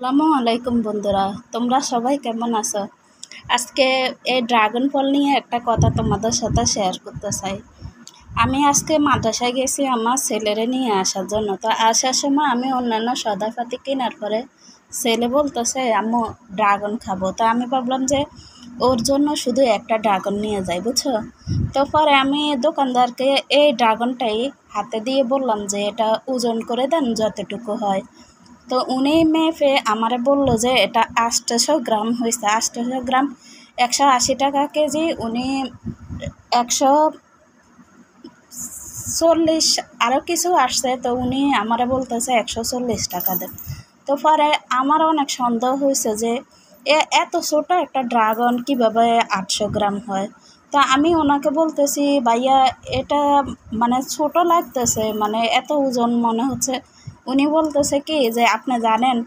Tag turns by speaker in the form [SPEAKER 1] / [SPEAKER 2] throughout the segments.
[SPEAKER 1] আসসালামু আলাইকুম বন্ধুরা, তোমরা সবাই কেমন আছো? আজকে এই ড্রাগন ফল নিয়ে একটা কথা তোমাদের সাথে শেয়ার করতে চাই। আমি আজকে মাদ্রাসায় গেছি আমার ছেলেরে নিয়ে আসার জন্য। তো আসার সময় আমি অন্যান্য সদাইপাতি কেনার পরে ছেলে বলতেছে আম্মু ড্রাগন খাবো। তো আমি ভাবলাম যে ওর জন্য শুধু একটা ড্রাগন নিয়ে যাই, বুঝছো? তো পরে আমি দোকানদারকে এই ড্রাগনটাই হাতে দিয়ে বললাম যে এটা ওজন করে দেন যতটুকু হয়। তো উনি মেপে আমারে বললো যে এটা 800 গ্রাম হয়েছে। 800 গ্রাম 180 টাকা কেজি। উনি 140 আরও কিছু আসছে, তো উনি আমারে বলতেছে 140 টাকা দেন। তো পরে আমার অনেক সন্দেহ হয়েছে যে এত ছোট একটা ড্রাগন কিভাবে 800 গ্রাম হয়। তো আমি ওনাকে বলতেছি ভাইয়া এটা মানে ছোট লাগতেছে, মানে এত ওজন মনে হচ্ছে। উনি বলতেছে কি যে আপনি জানেন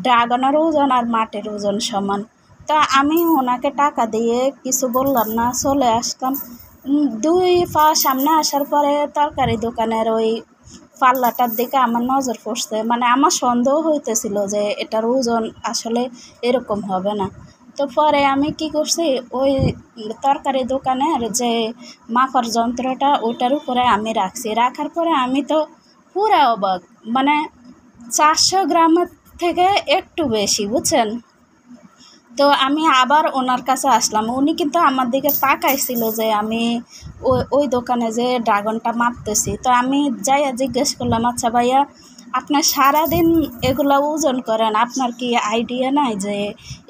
[SPEAKER 1] ড্রাগনের ওজন আর মাটির ওজন সমান। তা আমি ওনাকে টাকা দিয়ে কিছু বললাম না, চলে আসলাম। 2 পা সামনে আসার পরে তরকারি দোকানের ওই পাল্লাটার দিকে আমার নজর পড়ছে। মানে আমার সন্দেহ হইতেছিল যে এটার ওজন আসলে এরকম হবে না। তো পরে আমি কি করছি, ওই তরকারি দোকানের যে মাপার যন্ত্রটা ওটার উপরে আমি রাখছি। রাখার পরে আমি তো পুরা অবাক, মানে 400 গ্রামের থেকে একটু বেশি, বুঝছেন? তো আমি আবার ওনার কাছে আসলাম। উনি কিন্তু আমার দিকে তাকাইছিল যে আমি ওই দোকানে যে ড্রাগনটা মাপতেছি। তো আমি যাইয়া জিজ্ঞেস করলাম, আচ্ছা ভাইয়া আপনার সারাদিন এগুলো ওজন করেন, আপনার কি আইডিয়া নাই যে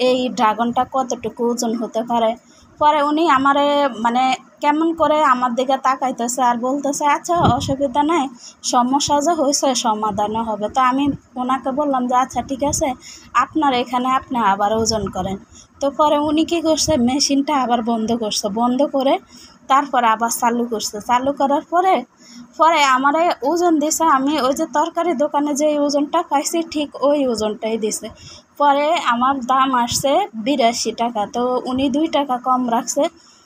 [SPEAKER 1] এই ড্রাগনটা কতটুকু ওজন হতে পারে? পরে উনি আমারে মানে কেমন করে আমার দিকে তাকাইতেছে আর বলতেছে আচ্ছা অসুবিধা নাই, সমস্যা যে হয়েছে সমাধানও হবে। তো আমি ওনাকে বললাম যে আচ্ছা ঠিক আছে, আপনার এখানে আপনি আবার ওজন করেন। তো পরে উনি কী করছে, মেশিনটা আবার বন্ধ করছে। বন্ধ করে তারপর আবার চালু করছে। চালু করার পরে পরে আমারে ওজন দিছে। আমি ওই যে তরকারি দোকানে যে ওজনটা পাইছি ঠিক ওই ওজনটাই দিছে। পরে আমার দাম আসছে 82 টাকা। তো উনি 2 টাকা কম রাখছে।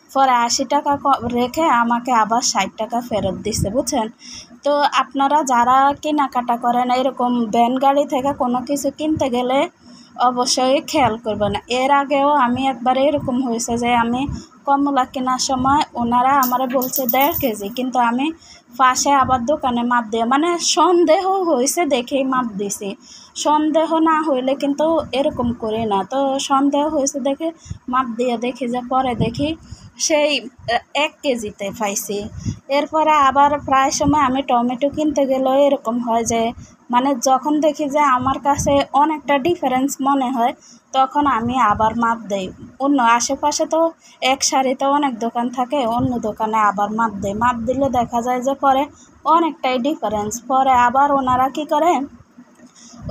[SPEAKER 1] পরে 80 টাকা রেখে আমাকে আবার 60 টাকা ফেরত দিচ্ছে, বুঝছেন? তো আপনারা যারা কেনাকাটা করেন এরকম ভ্যান গাড়ি থেকে কোনো কিছু কিনতে গেলে অবশ্যই খেয়াল করবেন। এর আগেও আমি একবার এরকম হয়েছে যে আমি কমলা কেনার সময় ওনারা আমারে বলছে 1.5 কেজি, কিন্তু আমি পাশে আবার দোকানে মাপ দিয়ে মানে সন্দেহ হয়েছে দেখেই মাপ দিছি। সন্দেহ না হইলে কিন্তু এরকম করি না। তো সন্দেহ হয়েছে দেখে মাপ দিয়ে দেখি যে পরে দেখি সেই 1 কেজিতে পাইছি। এরপরে আবার প্রায় সময় আমি টমেটো কিনতে গেলেও এরকম হয় যে মানে যখন দেখি যে আমার কাছে অনেকটা ডিফারেন্স মনে হয় তখন আমি আবার মাপ দেই। অন্য আশেপাশে তো এক সারিতে অনেক দোকান থাকে, অন্য দোকানে আবার মাপ দেই। মাপ দিলে দেখা যায় যে পরে অনেকটাই ডিফারেন্স। পরে আবার ওনারা কী করে,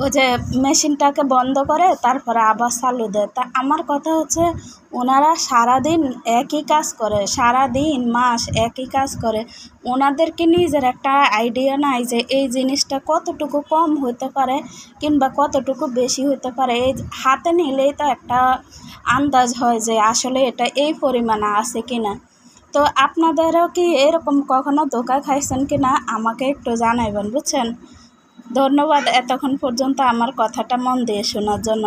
[SPEAKER 1] ওই যে মেশিনটাকে বন্ধ করে তারপরে আবার চালু দেয়। তা আমার কথা হচ্ছে ওনারা সারাদিন একই কাজ করে, সারাদিন মাস একই কাজ করে। ওনাদেরকে নিজের একটা আইডিয়া নাই যে এই জিনিসটা কতটুকু কম হতে পারে কিংবা কতটুকু বেশি হতে পারে। এই হাতে নিলেই তো একটা আন্দাজ হয় যে আসলে এটা এই পরিমাণে আছে কি না। তো আপনাদেরও কি এরকম কখনো ধোঁকা খাইছেন কি না আমাকে একটু জানাইবেন, বুঝছেন? ধন্যবাদ এতক্ষণ পর্যন্ত আমার কথাটা মন দিয়ে শোনার জন্য।